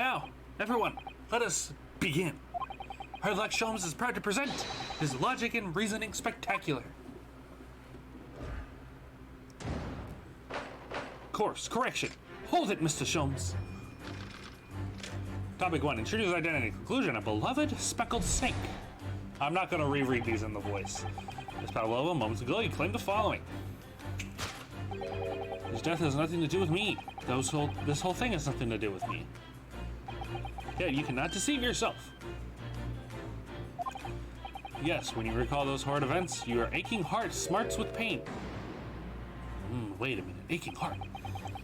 Now, everyone, let us begin. Herlock Sholmes is proud to present his logic and reasoning spectacular. Course correction. Hold it, Mr. Sholmes. Topic 1. Intruder's identity. Conclusion. A beloved speckled snake. I'm not going to reread these in the voice. Miss Pavlova, moments ago, you claimed the following. His death has nothing to do with me. This whole thing has nothing to do with me. Yeah, you cannot deceive yourself. Yes, when you recall those horrid events, your aching heart smarts with pain. Wait a minute, aching heart.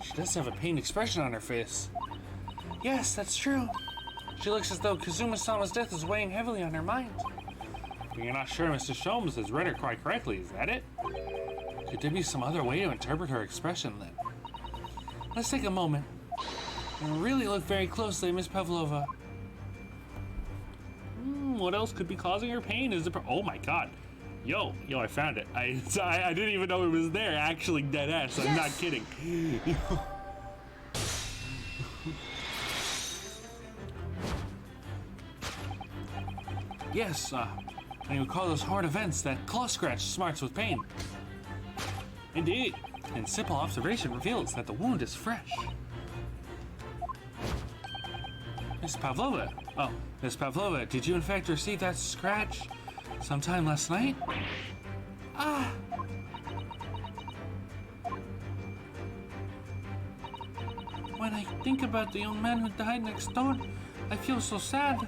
She does have a pained expression on her face. Yes, that's true. She looks as though Kazuma-sama's death is weighing heavily on her mind. But you're not sure Mr. Sholmes has read her quite correctly, is that it? Could there be some other way to interpret her expression, then? Let's take a moment and really look very closely at Miss Pavlova. What else could be causing her pain? Oh my god. Yo, I found it. I didn't even know it was there. Actually, dead ass. I'm not kidding. Yes, and you recall those hard events that claw scratch smarts with pain. Indeed, and simple observation reveals that the wound is fresh. Miss Pavlova. Oh, Miss Pavlova, did you in fact receive that scratch sometime last night? When I think about the young man who died next door, I feel so sad.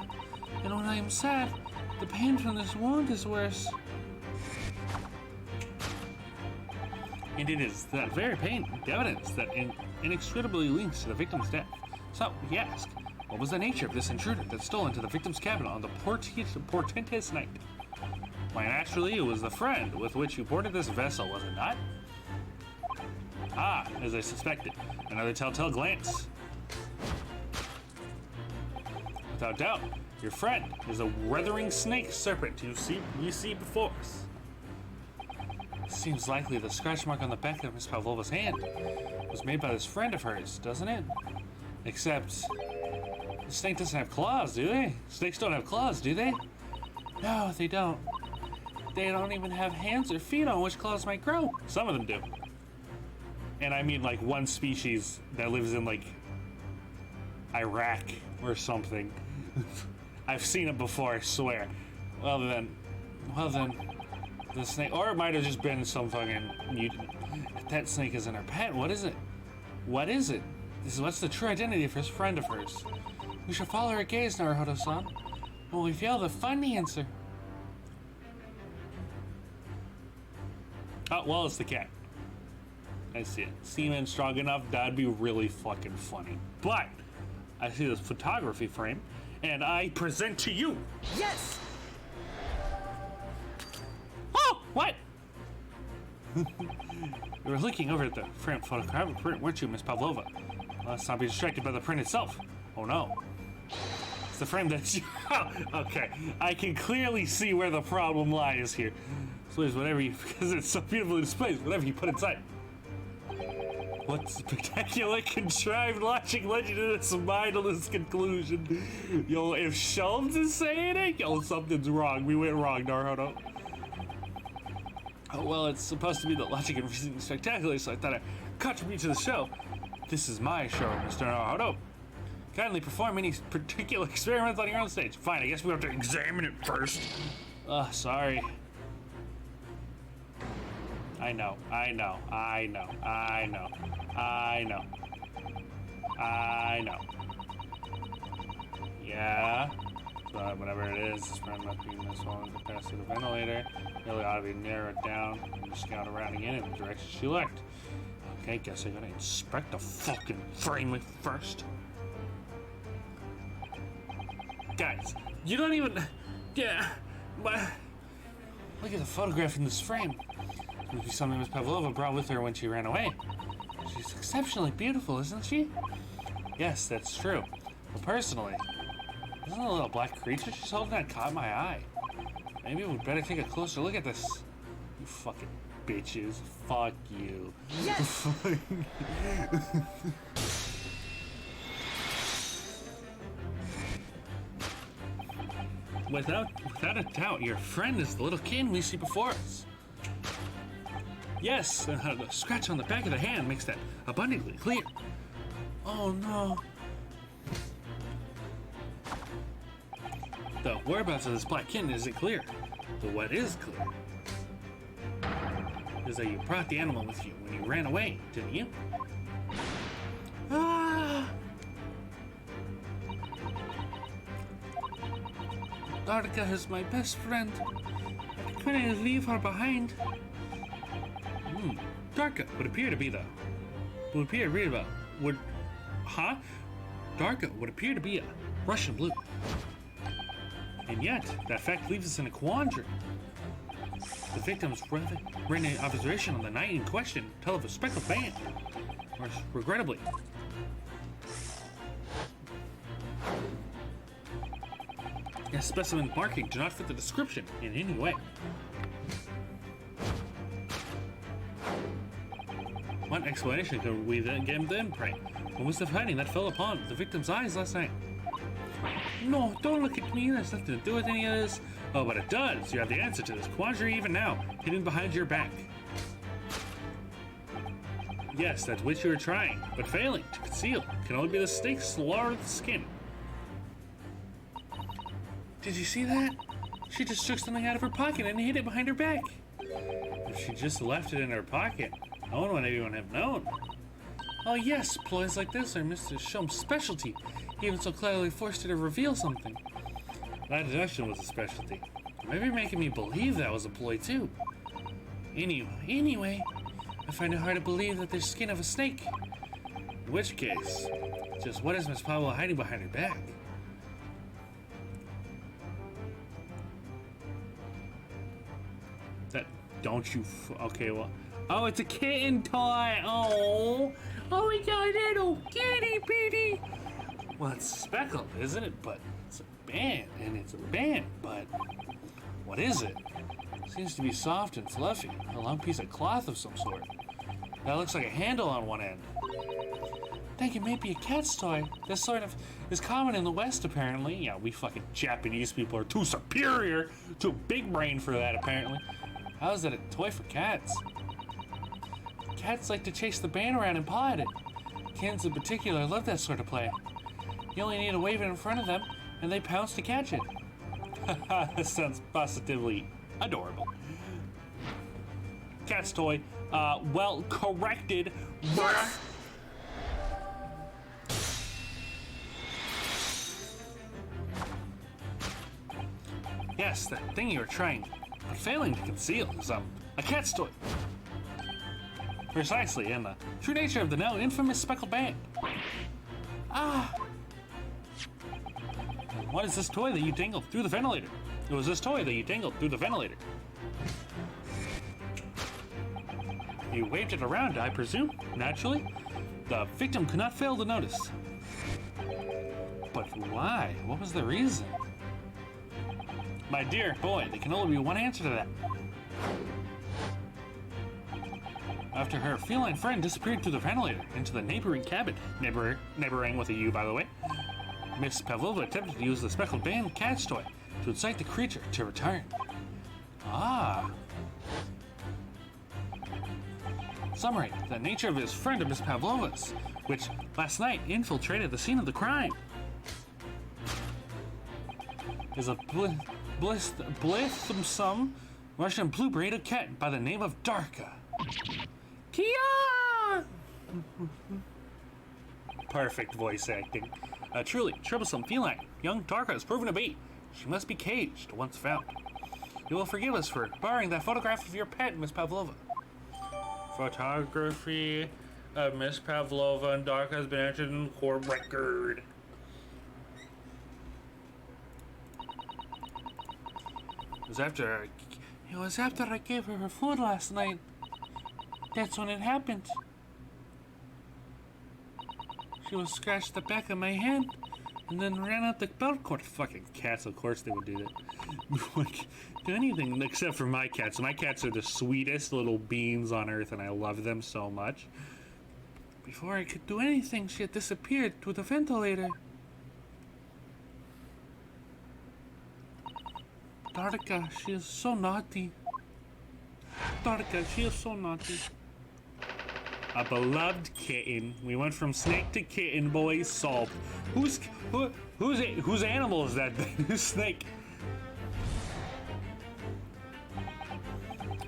And when I am sad, the pain from this wound is worse. And it is that very pain, the evidence that inextricably links to the victim's death. So, we ask, what was the nature of this intruder that stole into the victim's cabin on the portentous night? Why, naturally, it was the friend with which you boarded this vessel, was it not? As I suspected, another telltale glance. Without doubt, your friend is a weathering snake serpent you see before us. It seems likely the scratch mark on the back of Miss Pavlova's hand was made by this friend of hers, doesn't it? Except, the snake doesn't have claws, do they? Snakes don't have claws, do they? No, they don't. They don't even have hands or feet on which claws might grow. Some of them do. And I mean like one species that lives in like Iraq or something. I've seen it before, I swear. Well then, the snake, or it might have just been some fucking mutant. That snake isn't her pet. What is it? What is it? What's the true identity of this friend of hers? We should follow her gaze, Naruhodo-san. When we fail to find the answer. Oh, well, it's the cat. I see it. Semen strong enough, that'd be really fucking funny. But I see this photography frame, and I present to you. Yes! Oh, what? You were looking over at the frame photographic print, weren't you, Miss Pavlova? Let's not be distracted by the print itself. Oh no. It's the frame that you... Okay, I can clearly see where the problem lies here. Please, whatever you... Because it's so beautifully displayed, whatever you put inside. What spectacular contrived logic led you to this mindless conclusion? Yo, if Sholmes is saying it, yo, something's wrong. We went wrong, Naruhodo. Oh, well, it's supposed to be the logic and reasoning spectacular, so I thought I'd contribute to the show. This is my show, Mr. Naruhodo. Kindly perform any particular experiments on your own stage. Fine, I guess we have to examine it first. Sorry. I know. Yeah. But whatever it is, this friend must be in this one to pass through the ventilator. Really ought to be narrowed down and scout around again in the direction she looked. Okay, guess I gotta inspect the fucking frame first. Guys, you don't even... Yeah, but... Look at the photograph in this frame. It would be something Miss Pavlova brought with her when she ran away. She's exceptionally beautiful, isn't she? Yes, that's true. But personally, isn't the little black creature she's holding that caught my eye? Maybe we'd better take a closer look at this. You fucking bitches. Fuck you. Yes! Without a doubt, your friend is the little kitten we see before us. Yes, the scratch on the back of the hand makes that abundantly clear. Oh no. The whereabouts of this black kitten isn't clear, but what is clear is that you brought the animal with you when you ran away, didn't you? Ah! Darka is my best friend. I couldn't leave her behind. Darka would appear to be the... Would appear to be about... Would... Huh? Darka would appear to be a Russian blue. And yet, that fact leaves us in a quandary. The victim's written observation on the night in question tell of a speckled band. Regrettably. A specimen marking do not fit the description in any way. What explanation could we then give them, pray? What was the fighting that fell upon the victim's eyes last night? No, don't look at me. That's nothing to do with any of this. Oh, but it does. You have the answer to this quandary even now, hidden behind your back. Yes, that's what you were trying, but failing to conceal can only be the snake's slaughter of the skin. Did you see that? She just took something out of her pocket and hid it behind her back. If she just left it in her pocket, no one would even have known. Oh yes, ploys like this are Mr. Shum's specialty. He even so clearly forced her to reveal something. That deduction was a specialty. Maybe you're making me believe that was a ploy too. Anyway, I find it hard to believe that there's skin of a snake. In which case, just what is Miss Pablo hiding behind her back? That, don't you, okay, well, oh, it's a kitten toy, oh, we got a little kitty bitty. Well, it's speckled, isn't it? But it's a band, and it's a band, but what is it? Seems to be soft and fluffy, a long piece of cloth of some sort. That looks like a handle on one end. I think it may be a cat's toy. This sort of is common in the West, apparently. Yeah, we fucking Japanese people are too superior, too big brain for that, apparently. How is that a toy for cats? Cats like to chase the band around and paw at it. Kittens in particular love that sort of play. You only need to wave it in front of them, and they pounce to catch it. This sounds positively adorable. Cat's toy. Well corrected. Yes, that thing you were trying, but failing to conceal is, a cat's toy. Precisely, and the true nature of the now infamous speckled band. Ah! And what is this toy that you dangled through the ventilator? It was this toy that you dangled through the ventilator. You waved it around, I presume, naturally. The victim could not fail to notice. But why? What was the reason? My dear boy, there can only be one answer to that. After her feline friend disappeared through the ventilator into the neighboring cabin, neighboring with a U, by the way, Miss Pavlova attempted to use the speckled band cat's toy to incite the creature to return. Ah. Summary: the nature of his friend of Miss Pavlova's, which last night infiltrated the scene of the crime, is a blithesome Russian blue-braided cat by the name of Darka. Kia! Perfect voice acting. A truly troublesome feline. Young Darka has proven to be. She must be caged once found. You will forgive us for borrowing that photograph of your pet, Miss Pavlova. Photography of Miss Pavlova and Darka has been entered in the court record. It was after I gave her her food last night. That's when it happened. She was scratched the back of my hand and then ran out the belt cord. Fucking cats, of course they would do that. Like, do anything except for my cats. My cats are the sweetest little beings on earth and I love them so much. Before I could do anything, she had disappeared through the ventilator. Tarika, she is so naughty. Tarika, she is so naughty. A beloved kitten. We went from snake to kitten, boys. Solved. Whose animal is that thing? Who's snake?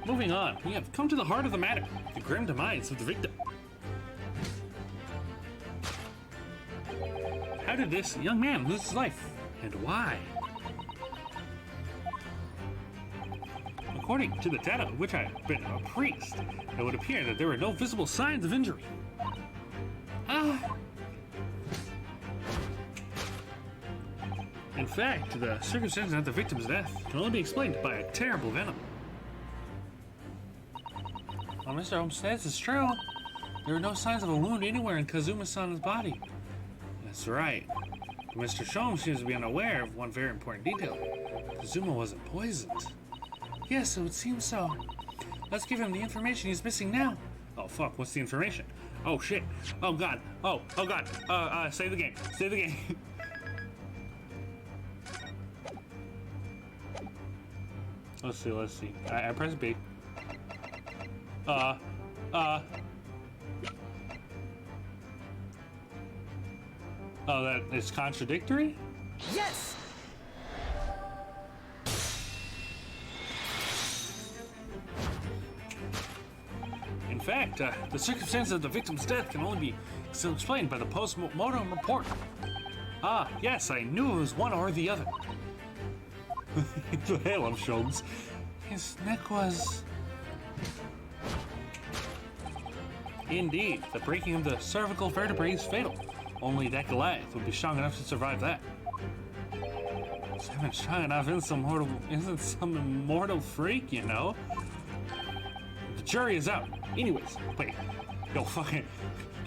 Moving on, we have come to the heart of the matter. The grim demise of the victim. How did this young man lose his life? And why? According to the data, which I have been appraised, it would appear that there were no visible signs of injury. In fact, the circumstances of the victim's death can only be explained by a terrible venom. Well, Mr. Holmes says it's true. There were no signs of a wound anywhere in Kazuma-san's body. That's right. But Mr. Sholmes seems to be unaware of one very important detail. Kazuma wasn't poisoned. Yes, it would seem so. Let's give him the information he's missing now. Oh, fuck, what's the information? Oh, shit. Oh, God. Oh, God. Save the game. Save the game. Let's see. I press B. Oh, that is contradictory? Yes! In fact, the circumstances of the victim's death can only be still explained by the post-mortem report. Ah, yes, I knew it was one or the other. The hell of Sholmes. His neck was... Indeed, the breaking of the cervical vertebrae is fatal. Only that Goliath would be strong enough to survive that. Simon strong enough isn't some immortal freak, you know? The jury is out. Anyways, wait. Yo, fucking...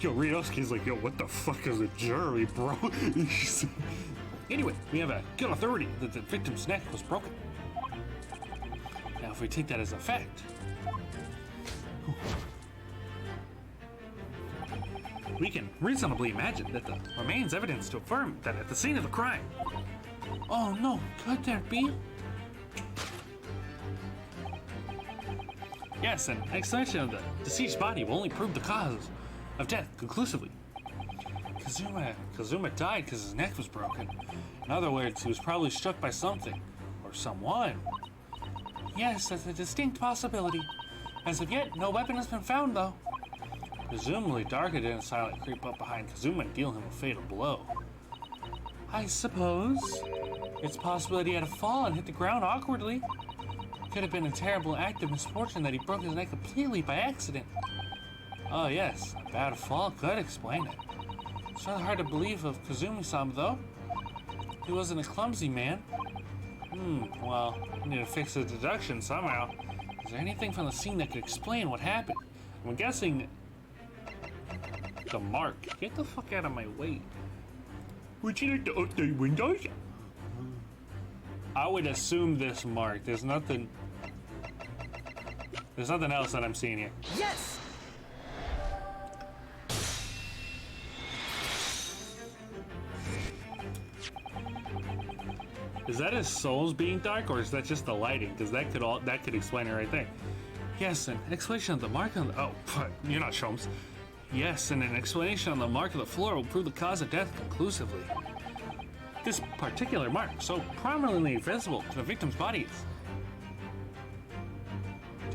Yo, Ryunosuke's like, yo, what the fuck is a jury, bro? Anyway, we have a good authority that the victim's neck was broken. Now, if we take that as a fact... we can reasonably imagine that there remains evidence to affirm that at the scene of the crime... Oh no, could there be? Yes, an examination of the deceased's body will only prove the cause of death conclusively. Kazuma died because his neck was broken. In other words, he was probably struck by something, or someone. Yes, that's a distinct possibility. As of yet, no weapon has been found, though. Presumably, Darka didn't silently creep up behind Kazuma and deal him a fatal blow. I suppose. It's possible that he had a fall and hit the ground awkwardly. Could have been a terrible act of misfortune that he broke his neck completely by accident. Oh yes, a bad fall could explain it. It's rather hard to believe of Kazumi-san, though. He wasn't a clumsy man. Well, we need to fix the deduction somehow. Is there anything from the scene that could explain what happened? I'm guessing... the mark. Get the fuck out of my way. Would you like to update Windows? I would assume this mark. There's nothing else that I'm seeing here. Yes! Is that his soul's being dark, or is that just the lighting? Because that could explain it right there. Yes, an explanation of the mark on the... Oh, fuck, you're not Sholmes. Yes, and an explanation on the mark of the floor will prove the cause of death conclusively. This particular mark, so prominently visible to the victim's body,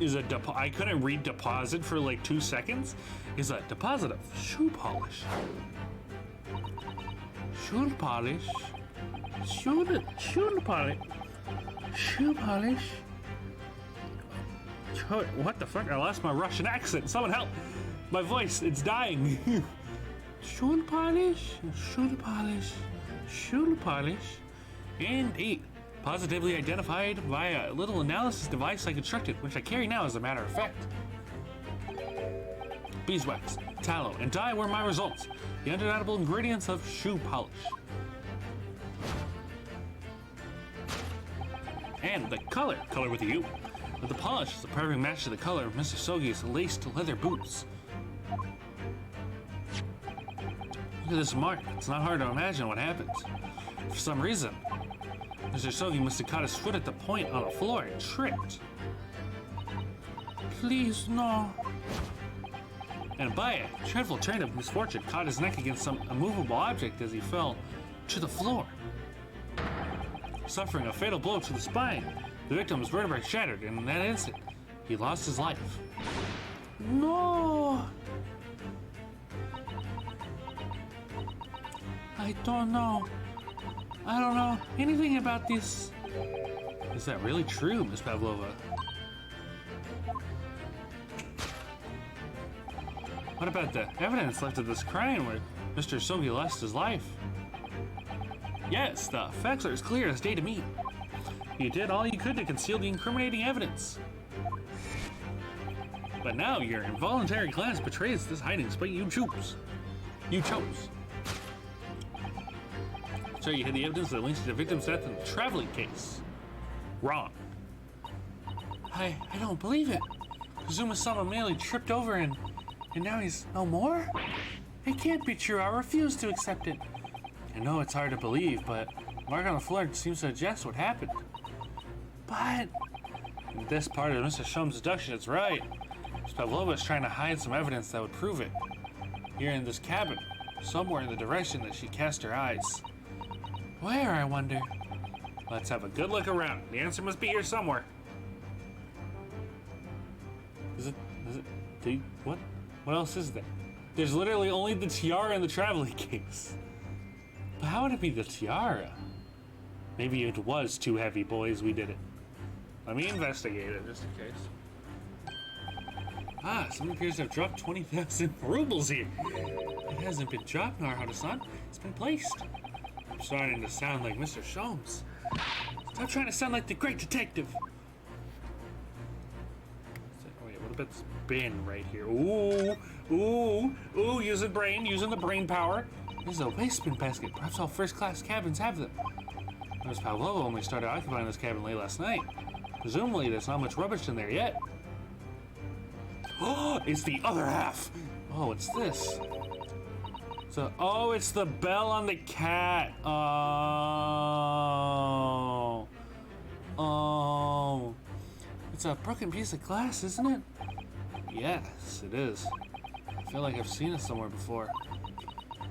is a I couldn't read deposit for like 2 seconds. Is a deposit of shoe polish. Shoe polish. Shoe polish. Shoe polish. What the fuck? I lost my Russian accent. Someone help! My voice, it's dying. Shoe polish. Shoe polish. Shoe polish. Indeed. Positively identified by a little analysis device I constructed, which I carry now as a matter of fact. Beeswax, tallow, and dye were my results. The undeniable ingredients of shoe polish. And the color with a U. But the polish is a perfect match to the color of Mr. Sogi's laced leather boots. Look at this mark. It's not hard to imagine what happened. For some reason, Mr. Sogi must have caught his foot at the point on the floor and tripped. Please, no. And by a dreadful turn of misfortune, caught his neck against some immovable object as he fell to the floor. Suffering a fatal blow to the spine, the victim's vertebrae shattered, and in that instant, he lost his life. No! I don't know. I don't know anything about this. Is that really true, Miss Pavlova? What about the evidence left of this crime where Mr. Sogi lost his life? Yes, the facts are as clear as day to me. You did all you could to conceal the incriminating evidence. But now your involuntary glance betrays this hiding spot you chose. So you hid the evidence that links to the victim's death in the traveling case. Wrong. I don't believe it. Kazuma-sama merely tripped over and now he's no more? It can't be true. I refuse to accept it. I know it's hard to believe, but mark on the floor seems to suggest what happened. But in this part of Mr. Shum's deduction, it's right. Ms. Pavlova is trying to hide some evidence that would prove it. Here in this cabin, somewhere in the direction that she cast her eyes. Where, I wonder? Let's have a good look around. The answer must be here somewhere. What else is there? There's literally only the tiara in the traveling case. But how would it be the tiara? Maybe it was too heavy, boys. We did it. Let me investigate it just in case. Ah, someone appears to have dropped 20,000 rubles here. It hasn't been dropped, Naruhodo-san. It's been placed. I'm starting to sound like Mr. Sholmes. Stop trying to sound like the great detective. Wait, what about this bin right here? Ooh, using the brain power. This is a waste bin basket. Perhaps all first-class cabins have them. Ms. Pavlova only started occupying this cabin late last night. Presumably, there's not much rubbish in there yet. Oh, it's the other half. Oh, what's this? Oh, it's the bell on the cat. Oh. It's a broken piece of glass, isn't it? Yes, it is. I feel like I've seen it somewhere before.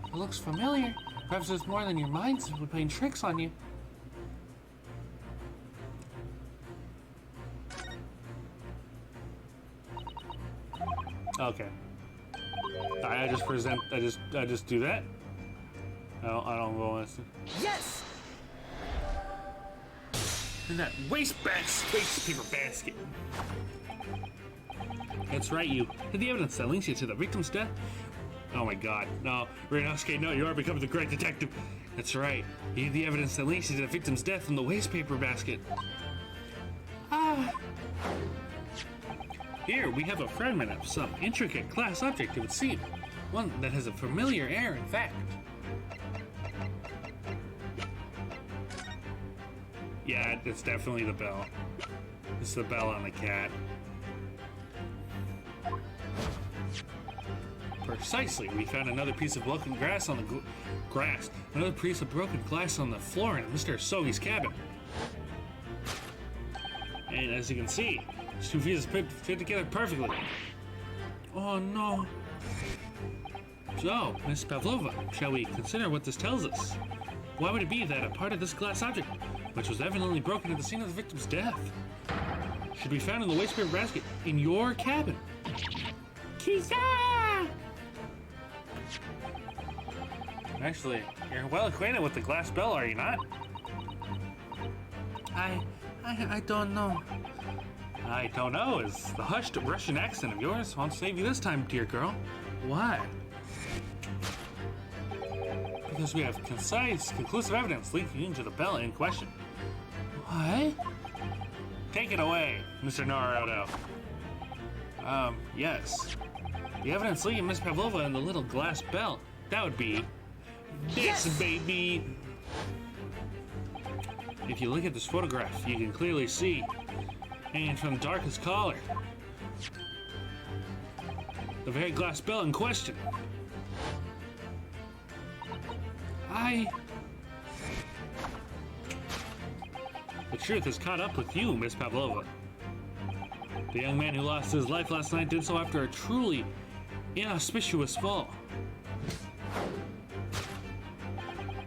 It looks familiar. Perhaps it's more than your mind's playing tricks on you. Okay. I just do that? I don't go with it. Yes! In that waste paper basket. That's right, you hid the evidence that links you to the victim's death. Oh my god, no. Ryunosuke, no, you are becoming the great detective. That's right. You hid the evidence that links you to the victim's death in the waste paper basket. Here, we have a fragment of some intricate glass object, it would seem. One that has a familiar air, in fact. Yeah, it's definitely the bell. It's the bell on the cat. Precisely, we found another piece of broken glass on the another piece of broken glass on the floor in Mr. Sogi's cabin. And as you can see, these two pieces fit together perfectly. Oh no. So, Miss Pavlova, shall we consider what this tells us? Why would it be that a part of this glass object, which was evidently broken at the scene of the victim's death, should be found in the waste paper basket in your cabin? Kisa! Actually, you're well acquainted with the glass bell, are you not? I don't know. I don't know is the hushed Russian accent of yours. Won't save you this time, dear girl. Why? Because we have concise, conclusive evidence linking you to the bell in question. What? Take it away, Mr. Naruhodo. Yes. The evidence linking Miss Pavlova and the little glass bell. That would be this, yes, baby. If you look at this photograph, you can clearly see, hanging from the darkest collar, the very glass bell in question. The truth has caught up with you, Miss Pavlova. The young man who lost his life last night did so after a truly inauspicious fall.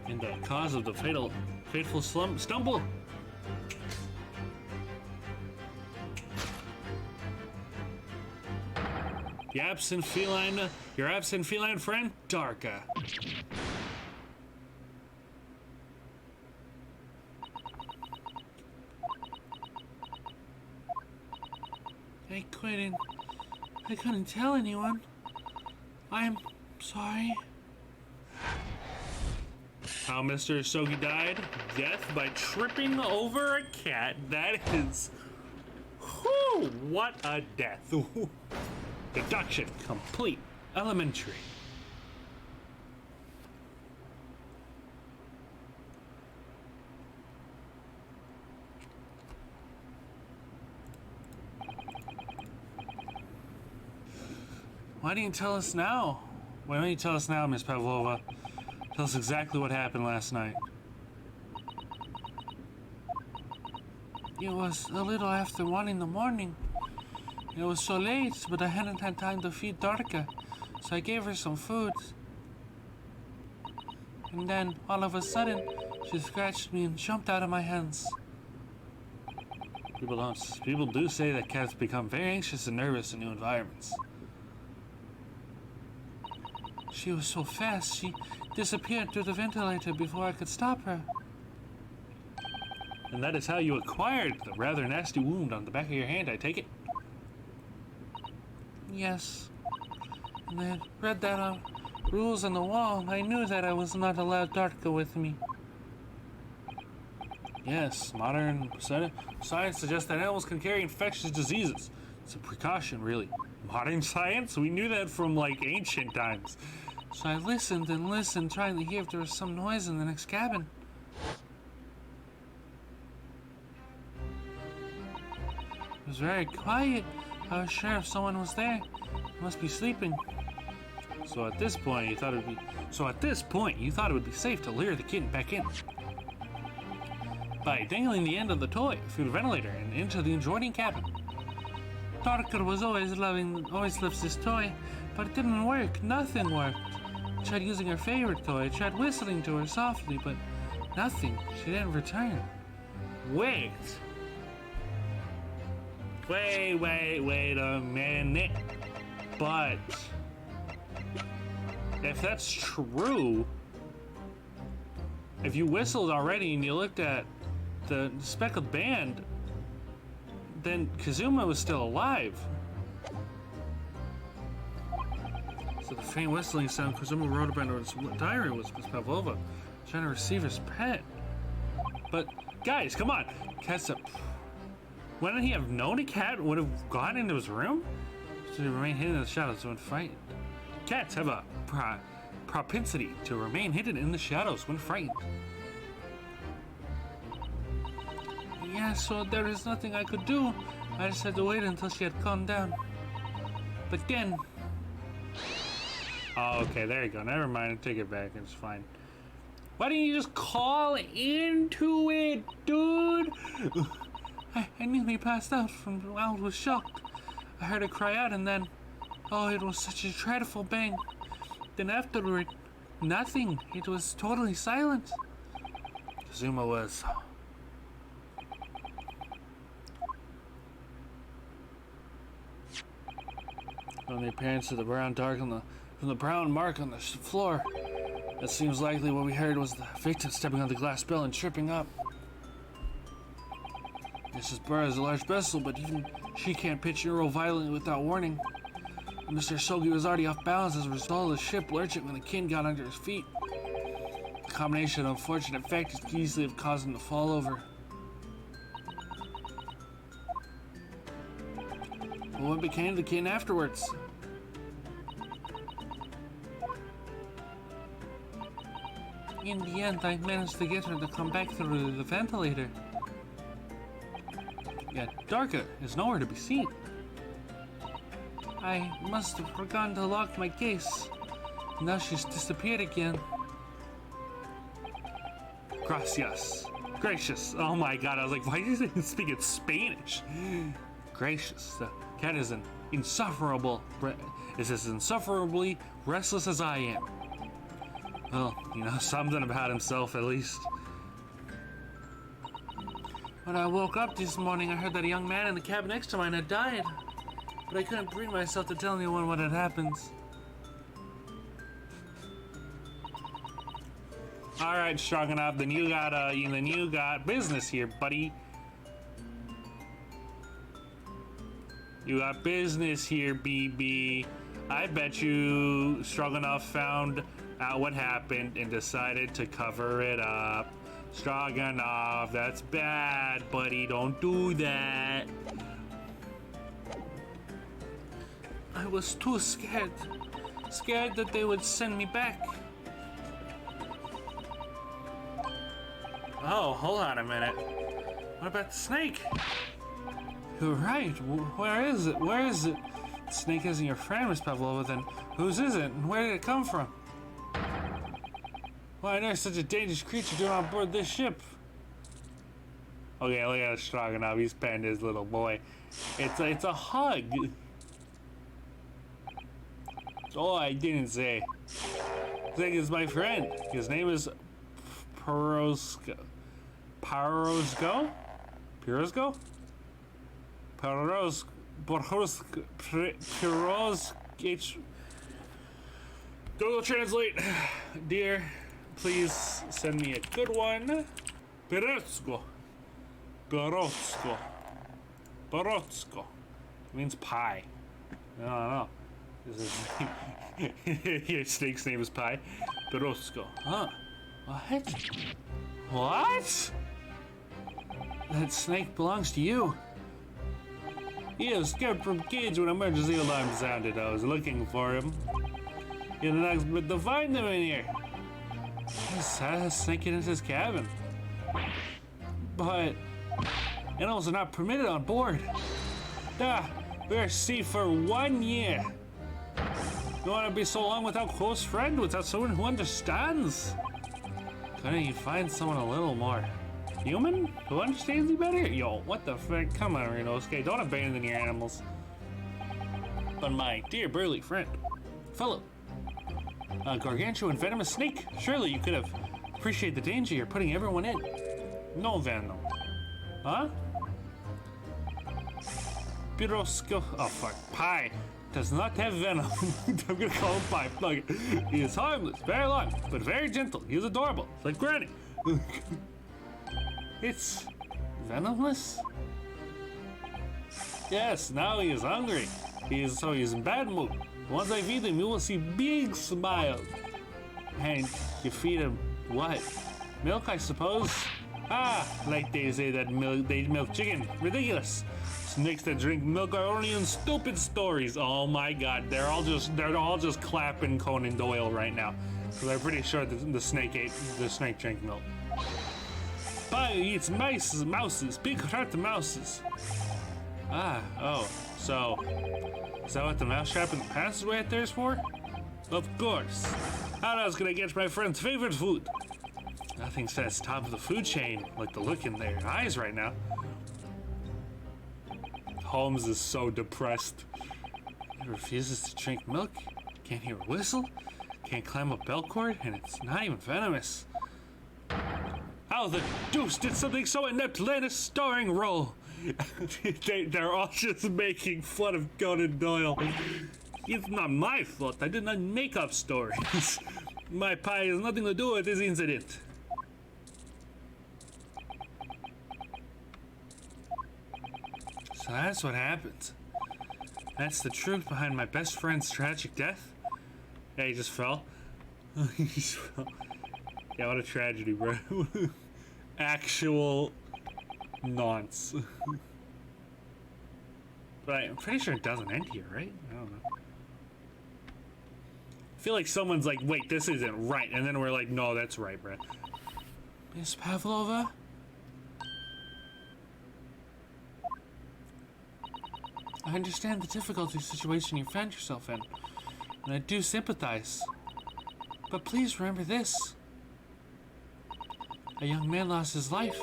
And the cause of the fateful stumble. Your absent feline friend, Darka. I couldn't tell anyone. I'm sorry. How Mr. Sogi died? Death by tripping over a cat. That is... Whew, what a death. Deduction complete. Elementary. Why didn't you tell us now? Why don't you tell us now, Miss Pavlova? Tell us exactly what happened last night. It was a little after 1 in the morning. It was so late, but I hadn't had time to feed Darka, so I gave her some food. And then, all of a sudden, she scratched me and jumped out of my hands. People do say that cats become very anxious and nervous in new environments. She was so fast, she disappeared through the ventilator before I could stop her. And that is how you acquired the rather nasty wound on the back of your hand, I take it? Yes. And I had read that on rules on the wall. I knew that I was not allowed Darka with me. Yes, modern science suggests that animals can carry infectious diseases. It's a precaution, really. Modern science? We knew that from, like, ancient times. So I listened and listened, trying to hear if there was some noise in the next cabin. It was very quiet. I was sure if someone was there, they must be sleeping. So at this point, you thought it would be safe to lure the kitten back in by dangling the end of the toy through the ventilator and into the adjoining cabin. Darker was always loves this toy, but it didn't work. Nothing worked. I tried using her favorite toy. I tried whistling to her softly, but nothing. She didn't return. Wait a minute. But if that's true, if you whistled already and you looked at the speckled band, then Kazuma was still alive. So the faint whistling sound Kazuma wrote about in his diary was Miss Pavlova trying to receive his pet. But guys, come on, cat's up. Wouldn't he have known a cat would have gone into his room? To remain hidden in the shadows when frightened. Cats have a propensity to remain hidden in the shadows when frightened. Yeah, so there is nothing I could do. I just had to wait until she had calmed down. But then... Oh, okay, there you go. Never mind, take it back, it's fine. Why didn't you just call into it, dude? I nearly passed out I was shocked. I heard her cry out and then... Oh, it was such a dreadful bang. Then afterward, nothing. It was totally silent. Kazuma was... When the appearance of the brown from the brown mark on the floor, it seems likely what we heard was the victim stepping on the glass bell and tripping up. Mrs. Burr is a large vessel, but even she can't pitch and roll violently without warning. And Mr. Sogi was already off balance as a result of the ship lurching when the kin got under his feet. The combination of unfortunate factors could easily have caused him to fall over. But what became of the kin afterwards? In the end, I managed to get her to come back through the ventilator. Yet Darka is nowhere to be seen. I must have forgotten to lock my case. Now she's disappeared again. Gracias. Gracious. Oh my god, I was like, why do you speak in Spanish? Gracious. The cat is as insufferably restless as I am. Well, you know, something about himself at least. When I woke up this morning, I heard that a young man in the cabin next to mine had died. But I couldn't bring myself to tell anyone what had happened. All right, Stroganoff, then you got business here, buddy. You got business here, BB. I bet you Stroganoff found out what happened and decided to cover it up. Stroganoff, that's bad, buddy. Don't do that. I was too scared. Scared that they would send me back. Oh, hold on a minute. What about the snake? You're right. Where is it? Where is it? The snake isn't your friend, Miss Pavlova, then whose is it and where did it come from? Why on earth such a dangerous creature doing on board this ship? Okay, look at Stroganoff. He's petting his little boy. It's a hug. Oh, I didn't say. Snake is my friend. His name is Pirosco. Pirosco? Pirosco? Google Translate. Dear, please send me a good one. Pirosco. Pirosco. Pirosco. Means pie. I don't know. Your snake's name is Pie. Pirosco. Huh? What? What? That snake belongs to you. He escaped from cage when emergency alarm sounded. I was looking for him. You're the next bit to find him in here. He's sneaking into his cabin. But animals are not permitted on board. We're at sea for 1 year. You want to be so long without a close friend, without someone who understands? Couldn't you find someone a little more human who understands you better? Yo, what the frick? Come on, Ryunosuke, don't abandon your animals. But my dear burly friend, Philip, a gargantuan venomous snake. Surely you could have appreciated the danger you're putting everyone in. No venom. Huh? Pirosco. Oh fuck. Pie does not have venom. I'm gonna call him Pie. Fuck it. He is harmless, very long, but very gentle. He's adorable, like Granny. It's venomless? Yes, now he is hungry. He's in bad mood. Once I feed him, you will see big smiles. And you feed him what? Milk, I suppose? Ah, like they say that they milk chicken. Ridiculous. Snakes that drink milk are only in stupid stories. Oh my god, they're all just clapping Conan Doyle right now. So they're pretty sure that the snake drank milk. Pie eats mouses, big hurt mouses. Ah, oh, so is that what the mousetrap in the passageway out there is for? Of course. How else can I get my friend's favorite food? Nothing says top of the food chain like the look in their eyes right now. Holmes is so depressed. He refuses to drink milk, can't hear a whistle, can't climb a bell cord, and it's not even venomous. How the deuce did something so inept land a starring role? They're all just making fun of Conan Doyle. It's not my fault. I did not make up stories. My pie has nothing to do with this incident. So that's what happened. That's the truth behind my best friend's tragic death? Yeah, he just fell. He just fell. Yeah, what a tragedy, bro. Actual nonce. But I'm pretty sure it doesn't end here, right? I don't know. I feel like someone's like, wait, this isn't right. And then we're like, no, that's right, Brett. Miss Pavlova? I understand the difficult situation you found yourself in, and I do sympathize. But please remember this. a young man lost his life.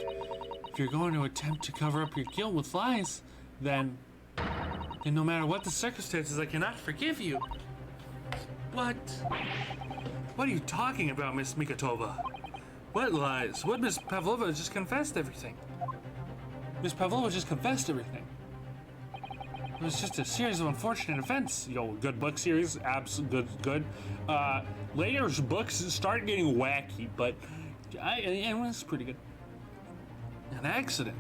If you're going to attempt to cover up your guilt with lies, then no matter what the circumstances, I cannot forgive you. What? What are you talking about, Miss Mikatova? What lies? What Miss Pavlova just confessed everything. Miss Pavlova just confessed everything. It was just a series of unfortunate events. Yo, good book series, good. Later books start getting wacky, but It was pretty good. an accident.